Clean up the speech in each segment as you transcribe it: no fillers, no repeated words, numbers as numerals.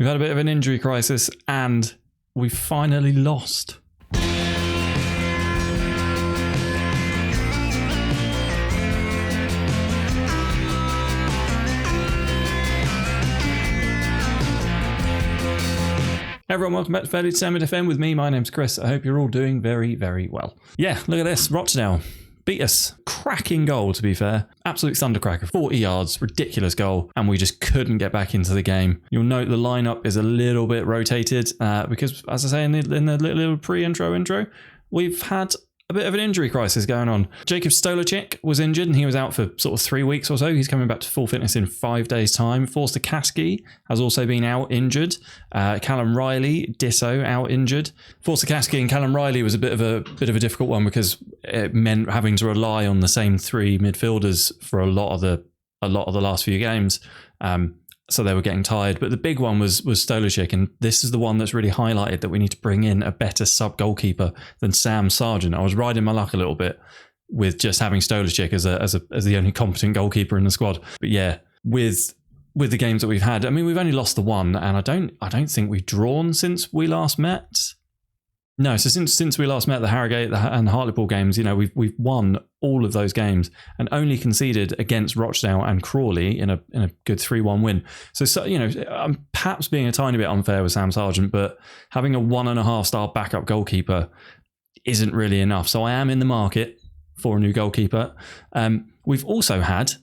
We've had a bit of an injury crisis and we finally lost. Everyone, welcome back to FairlyDeterminedFM with me. My name's Chris. I hope you're all doing very, very well. Yeah, look at this. Rochdale beat us. Cracking goal, to be fair. Absolute thundercracker. 40 yards. Ridiculous goal. And we just couldn't get back into the game. You'll note the lineup is a little bit rotated because, as I say in the little pre-intro, we've had a bit of an injury crisis going on. Jacob Stolicic was injured and he was out for sort of 3 weeks or so. He's coming back to full fitness in 5 days' time. Forster Caskey has also been out injured. Callum Riley, ditto, out injured. Forster Caskey and Callum Riley was a bit of a difficult one because it meant having to rely on the same three midfielders for a lot of the last few games. So they were getting tired. But the big one was Stolicic, and this is the one that's really highlighted that we need to bring in a better sub-goalkeeper than Sam Sargent. I was riding my luck a little bit with just having Stolicic as the only competent goalkeeper in the squad. But yeah, with the games that we've had, I mean, we've only lost the one, and I don't think we've drawn since we last met. No, so since we last met, the Harrogate and Hartlepool games, you know, we've won all of those games and only conceded against Rochdale and Crawley in a good 3-1 win. So you know, I'm perhaps being a tiny bit unfair with Sam Sargent, but having a 1.5-star backup goalkeeper isn't really enough. So I am in the market for a new goalkeeper. We've also had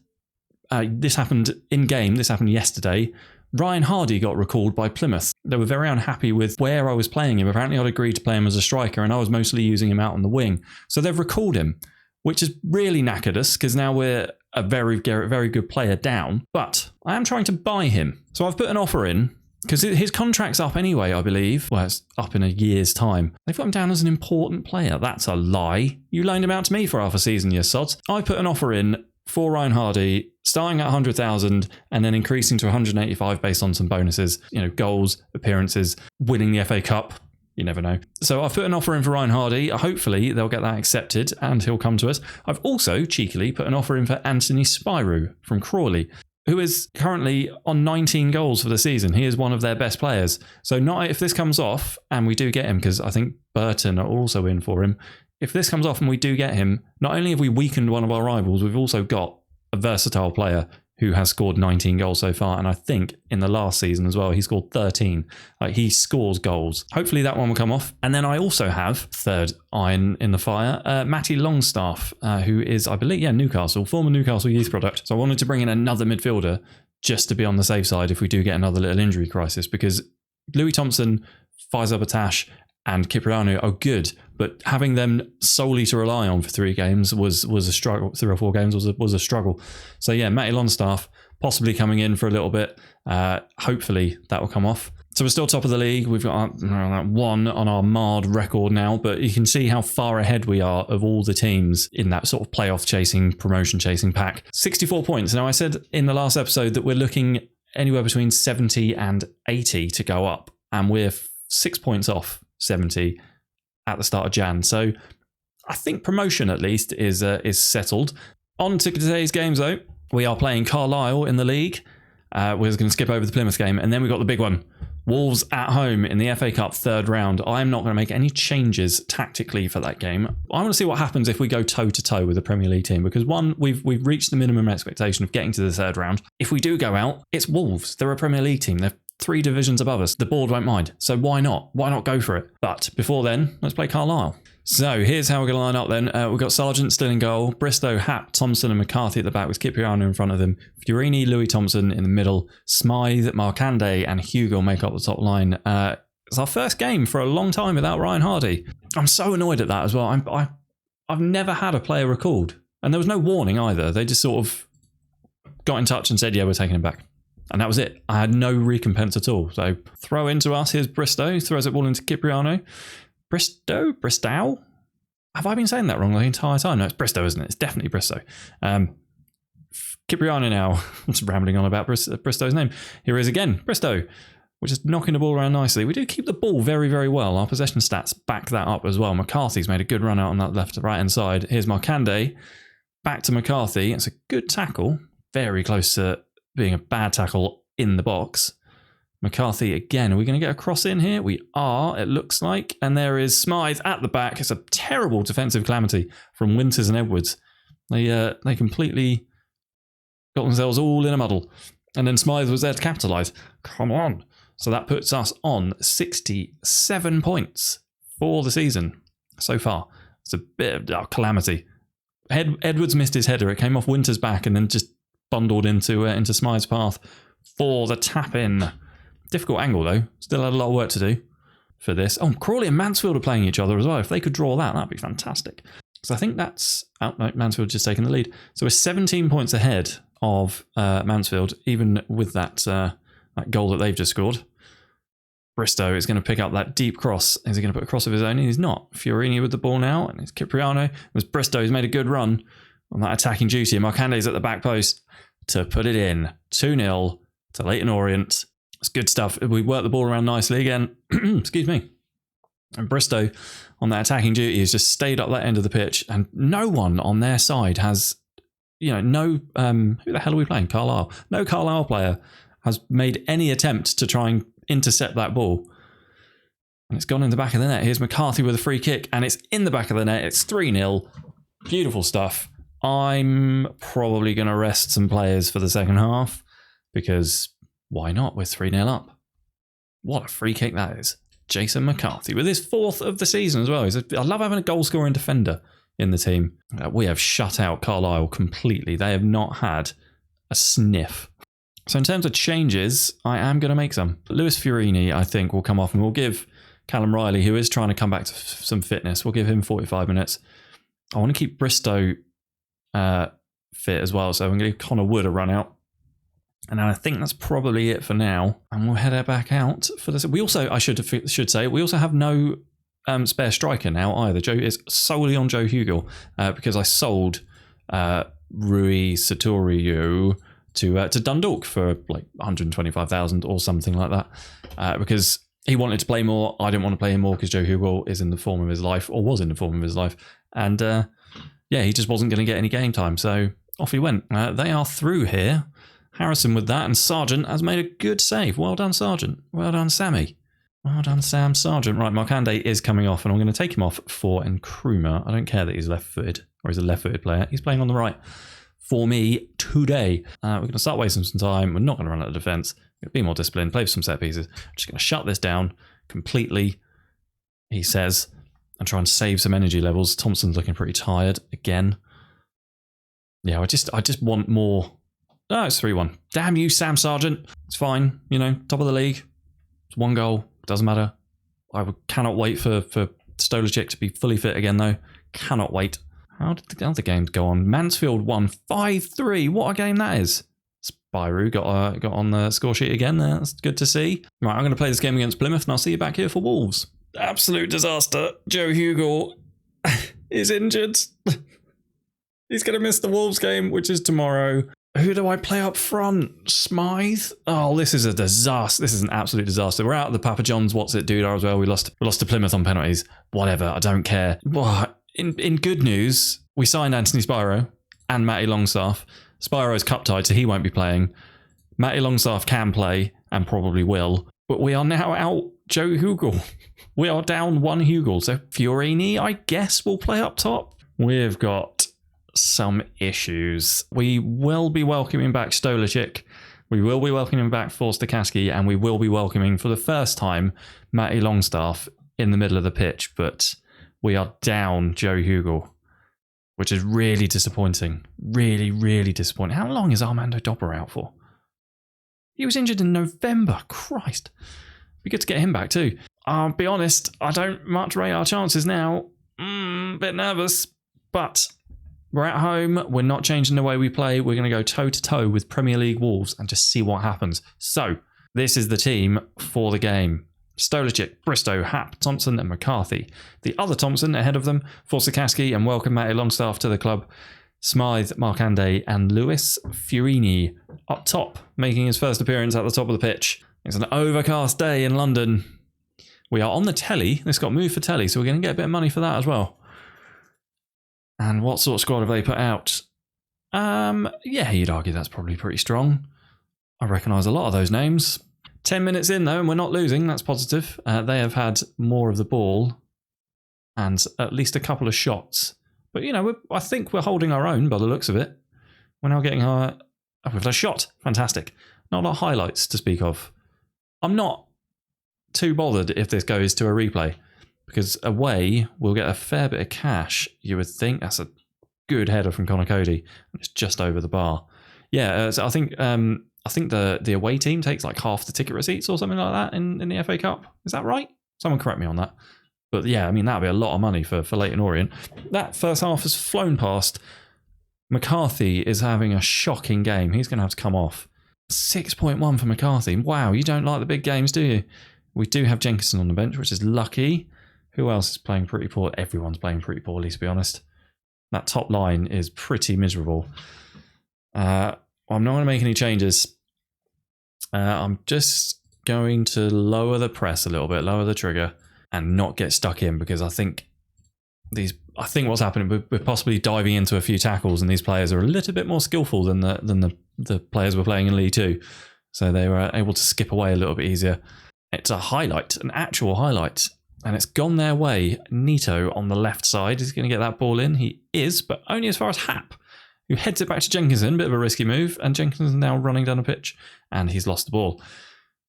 this happened in game. This happened yesterday. Ryan Hardy got recalled by Plymouth. They were very unhappy with where I was playing him. Apparently I'd agreed to play him as a striker and I was mostly using him out on the wing. So they've recalled him, which has really knackered us because now we're a very, very good player down. But I am trying to buy him. So I've put an offer in because his contract's up anyway, I believe. Well, it's up in a year's time. They've got him down as an important player. That's a lie. You loaned him out to me for half a season, you sods. I put an offer in for Ryan Hardy, starting at 100,000 and then increasing to 185 based on some bonuses, you know, goals, appearances, winning the FA Cup. You never know. So I've put an offer in for Ryan Hardy. Hopefully they'll get that accepted and he'll come to us. I've also cheekily put an offer in for Anthony Spyro from Crawley, who is currently on 19 goals for the season. He is one of their best players. So not if this comes off and we do get him, because I think Burton are also in for him. If this comes off and we do get him, not only have we weakened one of our rivals, we've also got a versatile player who has scored 19 goals so far. And I think in the last season as well, he scored 13. He scores goals. Hopefully that one will come off. And then I also have third iron in the fire, Matty Longstaff, who is, I believe, Newcastle, former Newcastle youth product. So I wanted to bring in another midfielder just to be on the safe side if we do get another little injury crisis, because Louis Thompson, Faisal Batash, and Cipriano are good, but having them solely to rely on for 3 games was a struggle. 3 or 4 games was a struggle. So yeah, Matty Longstaff possibly coming in for a little bit. Hopefully that will come off. So we're still top of the league. We've got 1 on our marred record now, but you can see how far ahead we are of all the teams in that sort of playoff chasing, promotion chasing pack. 64 points. Now I said in the last episode that we're looking anywhere between 70 and 80 to go up, and we're 6 points off 70 at the start of Jan. So I think promotion at least is settled. On to today's games though. We are playing Carlisle in the league. We're going to skip over the Plymouth game, and then we've got the big one. Wolves at home in the FA Cup 3rd round. I'm not going to make any changes tactically for that game. I want to see what happens if we go toe-to-toe with the Premier League team, because one, we've reached the minimum expectation of getting to the 3rd round. If we do go out, it's Wolves. They're a Premier League team. They're 3 divisions above us. The board won't mind. So why not? Why not go for it? But before then, let's play Carlisle. So here's how we're going to line up then. We've got Sargent still in goal, Bristow, Happ, Thompson and McCarthy at the back with Cipriano in front of them, Fiorini, Louis Thompson in the middle, Smythe, Markande and Hugo make up the top line. It's our first game for a long time without Ryan Hardy. I'm so annoyed at that as well. I've never had a player recalled, and there was no warning either. They just sort of got in touch and said, yeah, we're taking him back. And that was it. I had no recompense at all. So throw into us. Here's Bristow. Throws it all into Cipriano. Bristow? Have I been saying that wrong the entire time? No, it's Bristow, isn't it? It's definitely Bristow. Cipriano now. I'm just rambling on about Bristow's name. Here he is again. Bristow, which is knocking the ball around nicely. We do keep the ball very, very well. Our possession stats back that up as well. McCarthy's made a good run out on that left to right hand side. Here's Markande. Back to McCarthy. It's a good tackle. Very close to being a bad tackle in the box. McCarthy again. Are we going to get a cross in here? We are, it looks like. And there is Smythe at the back. It's a terrible defensive calamity from Winters and Edwards. They completely got themselves all in a muddle. And then Smythe was there to capitalise. Come on. So that puts us on 67 points for the season so far. It's a bit of a calamity. Edwards missed his header. It came off Winters' back and then just bundled into Smythe's path for the tap-in. Difficult angle, though. Still had a lot of work to do for this. Oh, Crawley and Mansfield are playing each other as well. If they could draw that, that'd be fantastic. So I think that's... Oh, no, Mansfield just taking the lead. So we're 17 points ahead of Mansfield, even with that goal that they've just scored. Bristow is going to pick up that deep cross. Is he going to put a cross of his own? He's not. Fiorini with the ball now, and it's Cipriano. It was Bristow who's made a good run on that attacking duty. And Marcande's at the back post to put it in. 2-0 to Leyton Orient. It's good stuff. We work the ball around nicely again. Excuse me. And Bristow on that attacking duty has just stayed up that end of the pitch, and no one on their side has, no, who the hell are we playing? Carlisle. No Carlisle player has made any attempt to try and intercept that ball. And it's gone in the back of the net. Here's McCarthy with a free kick, and it's in the back of the net. It's 3-0. Beautiful stuff. I'm probably going to rest some players for the second half because why not? We're 3-0 up. What a free kick that is. Jason McCarthy with his 4th of the season as well. I love having a goal-scoring defender in the team. We have shut out Carlisle completely. They have not had a sniff. So in terms of changes, I am going to make some. Lewis Fiorini, I think, will come off, and we'll give Callum Riley, who is trying to come back to some fitness, we'll give him 45 minutes. I want to keep Bristow fit as well, so I'm going to give Connor Wood a run out. And I think that's probably it for now. And we'll head back out for this. We also, I should say, we also have no spare striker now either. Joe is solely on Joe Hugel because I sold Rui Satorio to Dundalk for like 125,000 or something like that because he wanted to play more. I didn't want to play him more because Joe Hugel is in the form of his life, or was in the form of his life. And he just wasn't going to get any game time. So off he went. They are through here. Harrison with that, and Sargent has made a good save. Well done, Sargent. Well done, Sammy. Well done, Sam Sargent. Right, Marcande is coming off, and I'm going to take him off for Nkrumah. I don't care that he's left-footed, or he's a left-footed player. He's playing on the right for me today. We're going to start wasting some time. We're not going to run out of defence. We're going to be more disciplined, play for some set pieces. I'm just going to shut this down completely, he says, and try and save some energy levels. Thompson's looking pretty tired again. Yeah, I just want more. No, it's 3-1. Damn you, Sam Sargent. It's fine. Top of the league. It's 1 goal. Doesn't matter. I cannot wait for Stolicic to be fully fit again, though. Cannot wait. How did the other games go on? Mansfield won 5-3. What a game that is. Spyro got on the score sheet again. That's good to see. Right, I'm going to play this game against Plymouth, and I'll see you back here for Wolves. Absolute disaster. Joe Hugel is injured. He's going to miss the Wolves game, which is tomorrow. Who do I play up front? Smythe? Oh, this is a disaster. This is an absolute disaster. We're out of the Papa John's What's It Dude as well. We lost to Plymouth on penalties. Whatever, I don't care. Well, in good news, we signed Anthony Spyro and Matty Longstaff. Spyro's cup tied, so he won't be playing. Matty Longstaff can play and probably will. But we are now out Joe Hugel. We are down 1 Hugel. So Fiorini, I guess, will play up top. We've got some issues. We will be welcoming back Stolicic. We will be welcoming back Forster-Caskey, and we will be welcoming for the first time Matty Longstaff in the middle of the pitch. But we are down Joe Hugel, which is really disappointing. Really, really disappointing. How long is Armando Dobber out for? He was injured in November. Christ. Be good to get him back too. I'll be honest, I don't much rate our chances now. Bit nervous, but we're at home. We're not changing the way we play. We're going to go toe-to-toe with Premier League Wolves and just see what happens. So, this is the team for the game. Stolicic, Bristow, Happ, Thompson and McCarthy. The other Thompson ahead of them, Forster-Caskey, and welcome Matty Longstaff to the club. Smythe, Marcande and Lewis Fiorini up top, making his first appearance at the top of the pitch. It's an overcast day in London. We are on the telly. This got moved for telly, so we're going to get a bit of money for that as well. And what sort of squad have they put out? Yeah, you'd argue that's probably pretty strong. I recognise a lot of those names. 10 minutes in, though, and we're not losing. That's positive. They have had more of the ball and at least a couple of shots. But, you know, I think we're holding our own by the looks of it. We're now getting our... Oh, we've had a shot. Fantastic. Not a lot of highlights to speak of. I'm not too bothered if this goes to a replay, because away we'll get a fair bit of cash, you would think. That's a good header from Connor Cody. It's just over the bar. Yeah, so I think the away team takes like half the ticket receipts or something like that in the FA Cup. Is that right? Someone correct me on that. But yeah, I mean, that'd be a lot of money for Leyton Orient. That first half has flown past. McCarthy is having a shocking game. He's going to have to come off. 6.1 for McCarthy. Wow, you don't like the big games, do you? We do have Jenkinson on the bench, which is lucky. Who else is playing pretty poor? Everyone's playing pretty poorly, to be honest. That top line is pretty miserable. I'm not going to make any changes. I'm just going to lower the press a little bit, lower the trigger, and not get stuck in, because I think what's happening, we're possibly diving into a few tackles, and these players are a little bit more skillful than the players we're playing in League 2. So they were able to skip away a little bit easier. It's a highlight, an actual highlight, and it's gone their way. Nito on the left side is going to get that ball in. He is, but only as far as Happ, who heads it back to Jenkinson. Bit of a risky move, and Jenkinson's now running down a pitch, and he's lost the ball.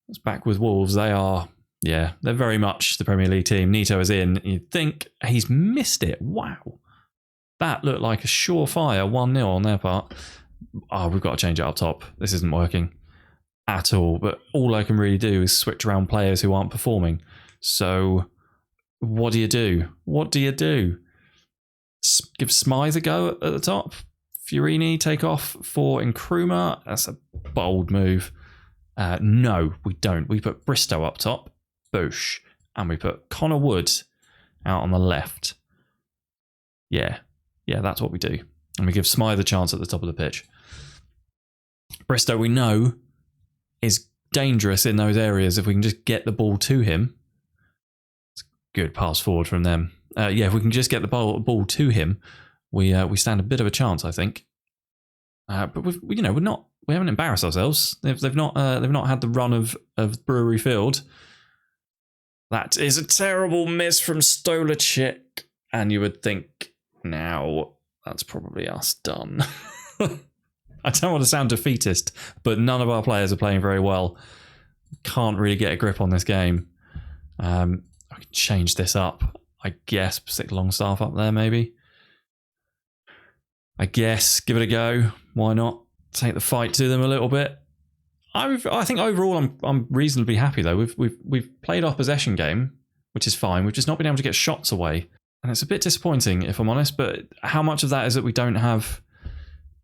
It's back with Wolves. They're very much the Premier League team. Nito is in. You'd think he's missed it. Wow. That looked like a surefire 1-0 on their part. Oh, we've got to change it up top. This isn't working at all. But all I can really do is switch around players who aren't performing. So what do you do? What do you do? Give Smythe a go at the top. Fiorini take off for Nkrumah. That's a bold move. No, we don't. We put Bristow up top. Boosh. And we put Connor Wood out on the left. Yeah, that's what we do. And we give Smythe a chance at the top of the pitch. Bristow, we know, is dangerous in those areas if we can just get the ball to him. It's a good pass forward from them. If we can just get the ball to him, we stand a bit of a chance, I think. But we haven't embarrassed ourselves. They've not had the run of Brewery Field. That is a terrible miss from Stolacek, and you would think, now that's probably us done. I don't want to sound defeatist, but none of our players are playing very well. Can't really get a grip on this game. I could change this up, I guess. Stick Longstaff up there, maybe. I guess give it a go. Why not take the fight to them a little bit? I think overall I'm reasonably happy though. We've played our possession game, which is fine. We've just not been able to get shots away, and it's a bit disappointing if I'm honest. But how much of that is that we don't have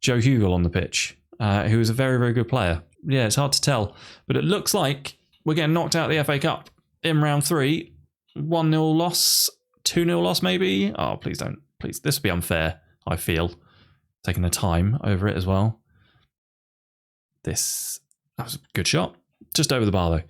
Joe Hugel on the pitch, who is a very, very good player? Yeah, it's hard to tell, but it looks like we're getting knocked out of the FA Cup in round 3. 1-0 loss, 2-0 loss maybe. Oh, please don't. Please, this would be unfair. I feel taking the time over it as well. That was a good shot. Just over the bar, though.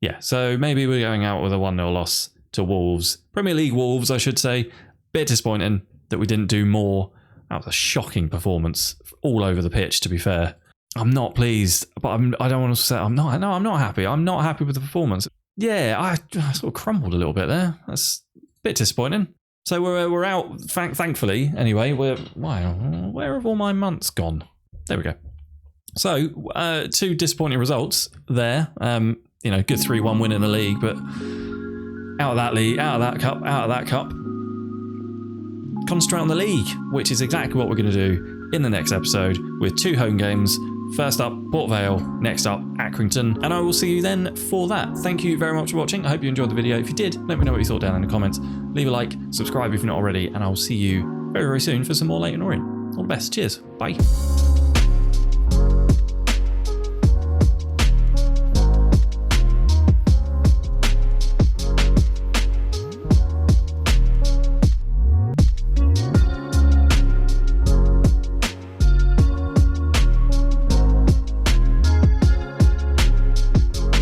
Yeah, so maybe we're going out with a 1-0 loss to Wolves. Premier League Wolves, I should say. Bit disappointing that we didn't do more. That was a shocking performance all over the pitch, to be fair. I'm not pleased, but I don't want to say I'm not happy. I'm not happy with the performance. Yeah, I sort of crumbled a little bit there. That's a bit disappointing. So we're out, thankfully, anyway. Where have all my months gone? There we go. So, 2 disappointing results there. Good 3-1 win in the league, but out of that league, out of that cup. Concentrate on the league, which is exactly what we're going to do in the next episode with 2 home games. First up, Port Vale. Next up, Accrington. And I will see you then for that. Thank you very much for watching. I hope you enjoyed the video. If you did, let me know what you thought down in the comments. Leave a like, subscribe if you're not already, and I will see you very, very soon for some more Leyton Orient. All the best. Cheers. Bye.